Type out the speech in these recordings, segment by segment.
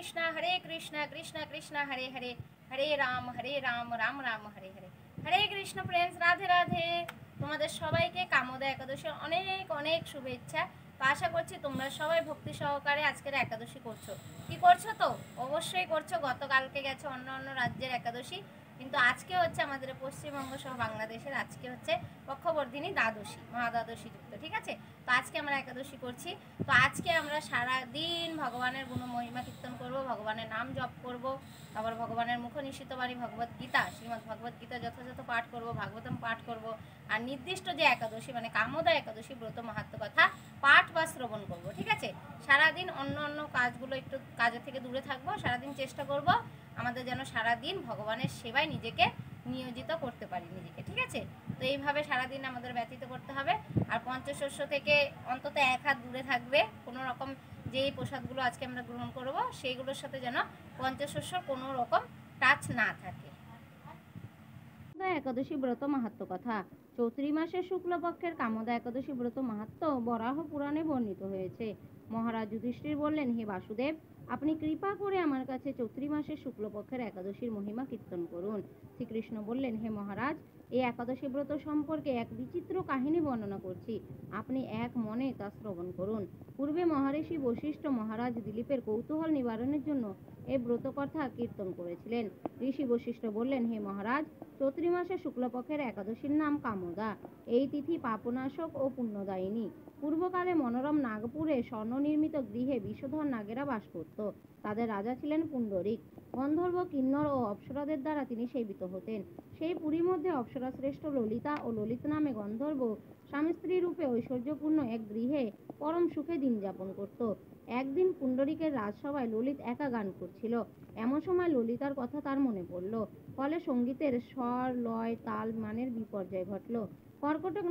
Krishna Krishna Krishna Hare Hare Hare Ram Ram Ram Hare Hare Hare Krishna. Friends, Radhe Radhe. তোমাদের সবাইকে কামোদা একাদশীর অনেক অনেক শুভেচ্ছা। তো আশা করছি তোমরা সবাই ভক্তি সহকারে আজকের একাদশী করছো। কি করছো? তো অবশ্যই করছো। গতকালকে গেছে অন্য অন্য রাজ্যের একাদশী, কিন্তু আজকে হচ্ছে আমাদের পশ্চিমবঙ্গ সহ বাংলাদেশের আজকে হচ্ছে পক্ষবর্ধিনী দ্বাদশী, মহাদ্বাদশী যুক্ত। ঠিক আছে, তো আজকে আমরা একাদশী করছি। তো আজকে আমরা সারা দিন ভগবানের গুণ মহিমা কীর্তন করব, ভগবানের নাম জপ করব, তারপর ভগবানের মুখ নিঃসৃত বাণী ভগবত গীতা, শ্রীমদ্ ভগবত গীতা যথাযথ পাঠ করব, ভাগবতম পাঠ করব, আর নির্দিষ্ট যে একাদশী মানে কামোদা একাদশী ব্রত মাহাত্ম্য কথা পাঠ বা শ্রবণ করব। ঠিক আছে, সারাদিন অন্য অন্য কাজগুলো একটু কাজের থেকে দূরে থাকবো। সারাদিন চেষ্টা করব আমাদের যেন সারাদিন ভগবানের সেবায় নিজেকে নিয়োজিত করতে পারি নিজেকে। ঠিক আছে, তো এইভাবে সারাদিন আমাদের ব্যতীত করতে হবে। আর পঞ্চশস্য থেকে অন্তত এক হাত দূরে থাকবে। কোনো রকম যেই প্রসাদগুলো আজকে আমরা গ্রহণ করব সেইগুলোর সাথে যেন পঞ্চশস্যর কোনো রকম টাচ না থাকে। একাদশী ব্রত মাহাত্ম্য কথা। চৈত্রী মাসের শুক্লপক্ষের কামোদা একাদশী ব্রত মাহাত্ম্য বরাহ পুরাণে বর্ণিত হয়েছে। মহারাজ যুধিষ্ঠির বললেন, হে বাসুদেব, আপনি কৃপা করে আমার কাছে চৈত্রী মাসের শুক্লপক্ষের একাদশীর মহিমা কীর্তন করুন। শ্রীকৃষ্ণ বললেন, হে মহারাজ, এই একাদশী ব্রত সম্পর্কে এক বিচিত্র কাহিনী বর্ণনা করছি, আপনি এক মনে তা শ্রবণ করুন। পূর্বে মহারিষি বশিষ্ঠ মহারাজ দিলীপের কৌতূহল নিবারণের জন্য এই ব্রত কথা কীর্তন করেছিলেন। ঋষি বশিষ্ঠ বললেন, হে মহারাজ, চৈত্রী মাসের শুক্লপক্ষের একাদশীর নাম কামোদা। এই তিথি পাপনাশক ও পুণ্যদায়িনী। পূর্বকালে মনোরম নাগপুরে স্বর্ণনির্মিত গৃহে বিষধর নাগেরা বাস করত। তাদের রাজা ছিলেন পুণ্ডরিক। গন্ধর্ব, কিন্নর ও অপ্সরাদের দ্বারা তিনি সেবিত হতেন। সেই পুরীর মধ্যে অপ্সরা শ্রেষ্ঠ ললিতা ও ললিত নামে গন্ধর্ব স্বামী স্ত্রী রূপে ঐশ্বর্যপূর্ণ এক গৃহে পরম সুখে দিন যাপন করত। একদিন পুণ্ডরিকের রাজসভায় ললিত একা গান করছিল। এমন সময় ললিতার কথা তার মনে পড়ল। ফলে সঙ্গীতের স্বর, লয়, তাল মানের বিপর্যয় ঘটল। কর্কটক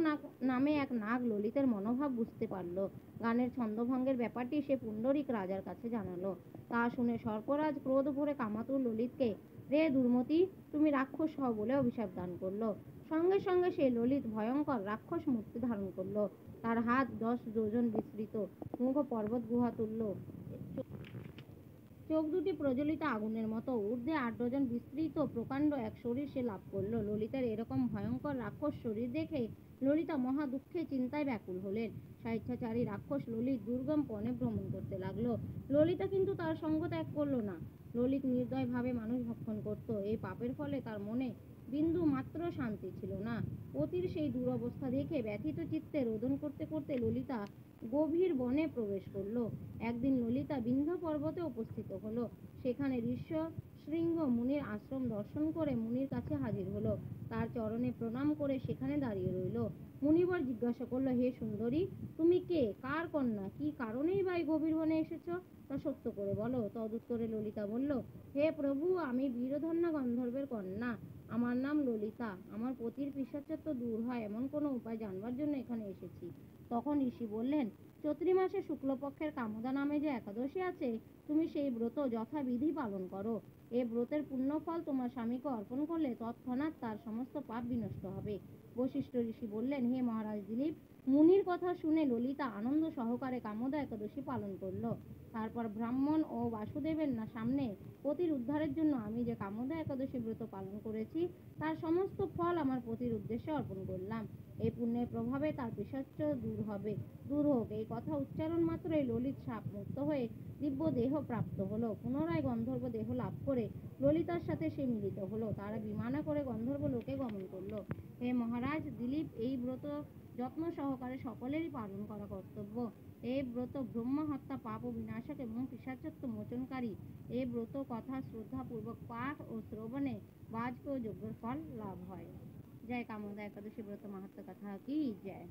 নামে এক নাগ ললিতের মনোভাব বুঝতে পারল। গানের ছন্দভঙ্গের ব্যাপারটি সে পুণ্ডরিক রাজার কাছে জানালো। তা শুনে সর্পরাজ ক্রোধ ভরে কামাতুর ললিতকে, রে দুর্মতি, তুমি রাক্ষস হও বলে অভিশাপ দান করলো। সঙ্গে সঙ্গে সেই ললিত ভয়ঙ্কর রাক্ষস মূর্তি ধারণ করলো। তার হাত 10 যোজন বিস্তৃত, মুখ পর্বত গুহা তুল্য, চোখ দুটি প্রজ্বলিত আগুনের মতো, ঊর্ধ্বে 8 ডজন বিস্তৃত প্রকাণ্ড এক শরীর সে লাভ করলো। ললিতার এরকম ভয়ঙ্কর রাক্ষস শরীর দেখে ললিতা মহা দুঃখে চিন্তায় ব্যাকুল হলেন। স্বেচ্ছাচারী রাক্ষস ললিত দুর্গম বনে ভ্রমণ করতে লাগলো। ললিতা কিন্তু তার সঙ্গ ত্যাগ করলো না। ললিত নির্দয়ভাবে মানুষ ভক্ষণ করত। এই পাপের ফলে তার মনে বিন্দু মাত্র শান্তি ছিল না। পতির সেই দুরবস্থা দেখে ব্যথিত চিত্তে রোদন করতে করতে ললিতা গভীর বনে প্রবেশ করলো। একদিন ললিতা বিন্ধ্য পর্বতে উপস্থিত হলো। সেখানে ঋষ্য শৃঙ্গ মুনির আশ্রম দর্শন করে মুনির কাছে হাজির হলো। তার চরণে প্রণাম করে সেখানে দাঁড়িয়ে রইল। মুনিবর জিজ্ঞাসা করলো, হে সুন্দরী, তুমি কে, কার কন্যা, কি কারণেই বা এই গভীর বনে এসেছো, তা সত্য করে বলো। তদুত্তরে ললিতা বলল, হে প্রভু, আমি বীরধন্যা গন্ধর্বের কন্যা। আমার নাম ললিতা। আমার পতির পিশাচত্ব দূর হয় এমন কোনো উপায় জানবার জন্য এখানে এসেছি। তখন ঋষি বললেন, চৈত্রী মাসে শুক্লপক্ষের কামোদা নামে যে একাদশী আছে, তুমি সেই ব্রত যথাবিধি পালন করো। এই ব্রতের পুণ্যফল তোমার স্বামীকে অর্পণ করলে তৎক্ষণাৎ তার সমস্ত পাপ বিনষ্ট হবে। বশিষ্ঠ ঋষি বললেন, হে মহারাজ দিলীপ, মুনির কথা শুনে ললিতা আনন্দ সহকারে কামোদা একাদশী পালন করলো। তারপর ব্রাহ্মণ ও বাসুদেবের সামনে পতির উদ্ধারের জন্য আমি যে কামোদা একাদশী ব্রত পালন করেছি তার সমস্ত ফল আমার পতির উদ্দেশ্যে অর্পণ করলাম। এই পুণ্যের প্রভাবে তার পিশাচ দূর হোক। এই কথা উচ্চারণ মাত্রই ললিত সাপ মুক্ত হয়ে দিব্য দেহ প্রাপ্ত হলো। পুনরায় গন্ধর্ব দেহ লাভ করে ললিতার সাথে সে মিলিত হলো। তারা বিমানে করে গন্ধর্ব লোকে গমন করলো। হে মহারাজ দিলীপ, এই ব্রত যত্ন সহকারে সকলেরই পালন করা কর্তব্য। এই ব্রত ব্রহ্ম হত্যা, পাপ ও বিনাশক এবং পিশাচত্ব মোচনকারী। এই ব্রত কথা শ্রদ্ধাপূর্বক পাঠ ও শ্রবণে বাজপেয় যজ্ঞের ফল লাভ হয়। জয় কামোদা একাদশী ব্রত মাহাত্ম্য কথা কি জয়।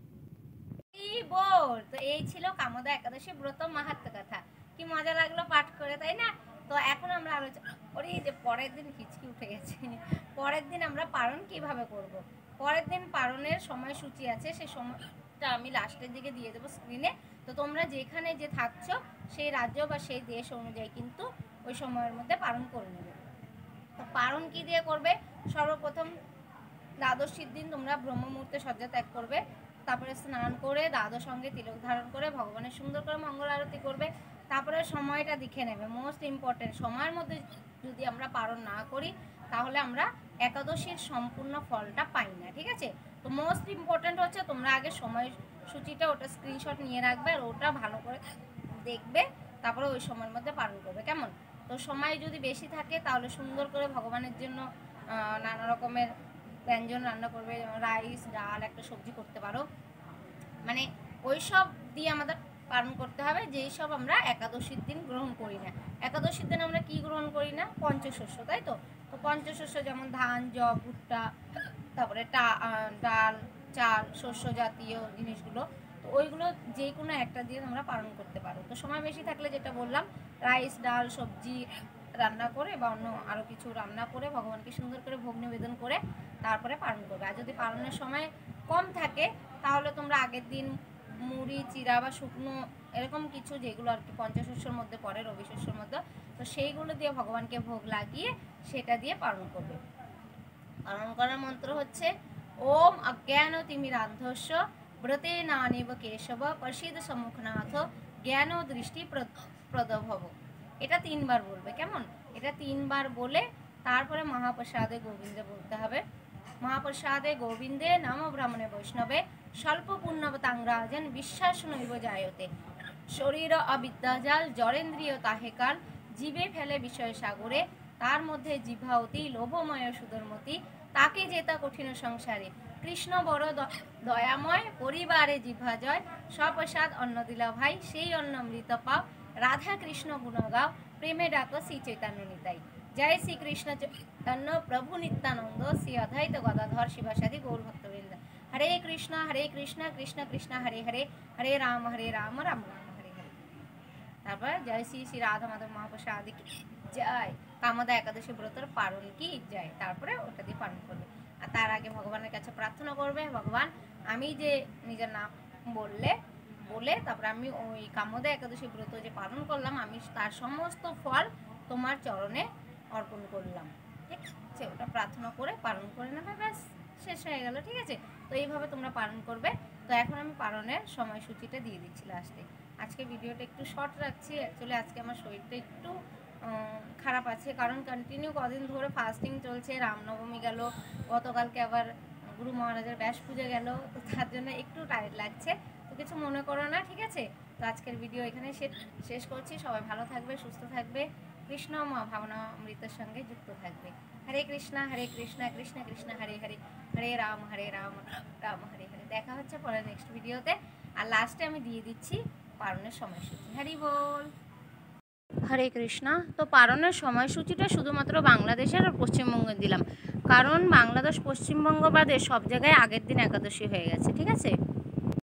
তো এই ছিল কামোদা একাদশী ব্রত মাহাত্ম্য কথা। কি মজা লাগলো পাঠ করে, তাই না? তো এখন আমরা আলোচনা করি যে পরের দিন হিচকি উঠে গেছে, পরের দিন আমরা পালন কিভাবে করব। পরের দিন পালনের সময়সূচি আছে, সেই সময়টা আমি লাস্টের দিকে দিয়ে দেবো স্ক্রিনে। তো তোমরা যেখানে যে থাকছো সেই রাজ্য বা সেই দেশ অনুযায়ী কিন্তু ওই সময়ের মধ্যে পালন করে নেবে। তো পালন কি দিয়ে করবে? সর্বপ্রথম দ্বাদশীর দিন তোমরা ব্রহ্ম মুহূর্তে শয্যা ত্যাগ করবে। তারপরে স্নান করে দ্বাদশ সঙ্গে তিলক ধারণ করে ভগবানের সুন্দর করে মঙ্গল আরতি করবে। তারপরে সময়টা দেখে নেবে, মোস্ট ইম্পর্টেন্ট। সময়ের মধ্যে যদি আমরা পালন না করি তাহলে আমরা একাদশীর সম্পূর্ণ ফলটা পাই না, ঠিক আছে। তো মোস্ট ইম্পর্টেন্ট হচ্ছে তোমরা আগে সময়সূচিটা ওটা স্ক্রিনশট নিয়ে রাখবে আর ওটা ভালো করে দেখবে, তারপরে ওই সময়ের মধ্যে পালন করবে, কেমন। তো সময় যদি বেশি থাকে তাহলে সুন্দর করে ভগবানের জন্য নানা রকমের ব্যঞ্জন রান্না করবে, যেমন রাইস, ডাল, একটা সবজি করতে পারো, মানে ওই সব দিয়ে আমাদের পালন করতে হবে, যেই সব আমরা একাদশীর দিন গ্রহণ করি না। একাদশীর দিন আমরা কি গ্রহণ করি না? পঞ্চশস্য, তাই তো। তো পঞ্চশস্য যেমন ধান, যব, ভুট্টা, তারপরে ডাল, চাল, শস্য জাতীয় জিনিসগুলো, তো ওইগুলো যে কোনো একটা দিয়ে আমরা পালন করতে পারো। তো সময় বেশি থাকলে যেটা বললাম, রাইস, ডাল, সবজি রান্না করে বা অন্য আরও কিছু রান্না করে ভগবানকে সুন্দর করে ভোগ নিবেদন করে তারপরে পালন করবে। আর যদি পালনের সময় কম থাকে তাহলে তোমরা আগের দিন মুড়ি, চিরা বা শুকনো এরকম কিছু যেগুলো আর কি পঞ্চশস্যর মধ্যে পড়ে, রবি শস্যর মধ্যে, তো সেইগুলো দিয়ে ভগবানকে ভোগ লাগিয়ে সেটা দিয়ে পালন করবে। পালন করার মন্ত্র হচ্ছে ওম অজ্ঞান তিমিরান্ধস্য ব্রতে নানেব কেশব প্রসিদ্ধ সম্মুখনাথ জ্ঞান দৃষ্টি প্রদভব। এটা 3 বার বলবে, কেমন। এটা 3 বার বলে তারপরে মহাপ্রসাদে গোবিন্দে বলতে হবে। মহাপ্রসাদে গোবিন্দে নাম ব্রাহ্মণে বৈষ্ণবে স্বল্প পুণ্যবতাংরাজন বিশ্বাস নৈব জায়তে শরীর অবিদ্যাজাল জরেন্দ্রিয় তাহেকাল জীবে ফেলে বিষয় সাগরে তার মধ্যে জিহ্বা অতি লোভময় সুদর্মতি তাকে জেতা কঠিন সংসারে কৃষ্ণ বড় দয়াময় পরিবারে জিহ্বা জয় স্বপ্রসাদ অন্ন দিলা ভাই সেই অন্ন অমৃত পাও রাধা কৃষ্ণ গুণ গাও প্রেমে ডাকো শ্রী চৈতন্য নিতাই। জয় শ্রী কৃষ্ণ চৈতন্য প্রভু নিত্যানন্দ শ্রী অদ্বৈত গদাধর শিবাসাদি গৌর ভক্তবৃন্দ। হরে কৃষ্ণ কৃষ্ণ কৃষ্ণ হরে হরে হরে রাম রাম রাম হরে হরে। তারপর জয় শ্রী শ্রী রাধা মাধব মহাপ্রসাদ কি জয়, কামদা একাদশী ব্রতর পালন কি জয়, তারপরে ওটা দিয়ে পালন করবে। আর তার আগে ভগবানের কাছে প্রার্থনা করবে, ভগবান আমি যে নিজের নাম বলে তারপরে আমি ওই কামদা একাদশী ব্রত যে পালন করলাম আমি তার সমস্ত ফল তোমার চরণে অর্পণ করলাম, ঠিক আছে। ওটা প্রার্থনা করে পালন করে নেবে, ব্যাস শেষ হয়ে গেল, ঠিক আছে। তো এইভাবে তোমরা পালন করবে। তো এখন আমি পালনের সময়সূচিটা দিয়ে দিচ্ছি লাস্টে। আজকে ভিডিওটা একটু শর্ট রাখছি, অ্যাকচুয়ালি আজকে আমার শরীরটা একটু খারাপ আছে, কারণ কন্টিনিউ কদিন ধরে ফাস্টিং চলছে, রামনবমী গেল, গতকালকে আবার গুরু মহারাজের ব্যাস পুজো গেল, তো তার জন্য একটু টায়ার্ড লাগছে, তো কিছু মনে করো না, ঠিক আছে। তো আজকের ভিডিও এখানে শেষ করছি। সবাই ভালো থাকবে, সুস্থ থাকবে, কৃষ্ণ ভাবনা অমৃতের সঙ্গে যুক্ত থাকবে। হরে কৃষ্ণ কৃষ্ণ কৃষ্ণ হরে হরে হরে রাম রাম হরে হরে। দেখা হচ্ছে পরে নেক্সট ভিডিওতে। আর লাস্টে আমি দিয়ে দিচ্ছি পালনের সময়সূচি। হরি বল। হরে কৃষ্ণ। তো পালনের সময়সূচিটা শুধুমাত্র বাংলাদেশের আর পশ্চিমবঙ্গে দিলাম, কারণ বাংলাদেশ পশ্চিমবঙ্গ বাদে সব জায়গায় আগের দিন একাদশী হয়ে গেছে, ঠিক আছে।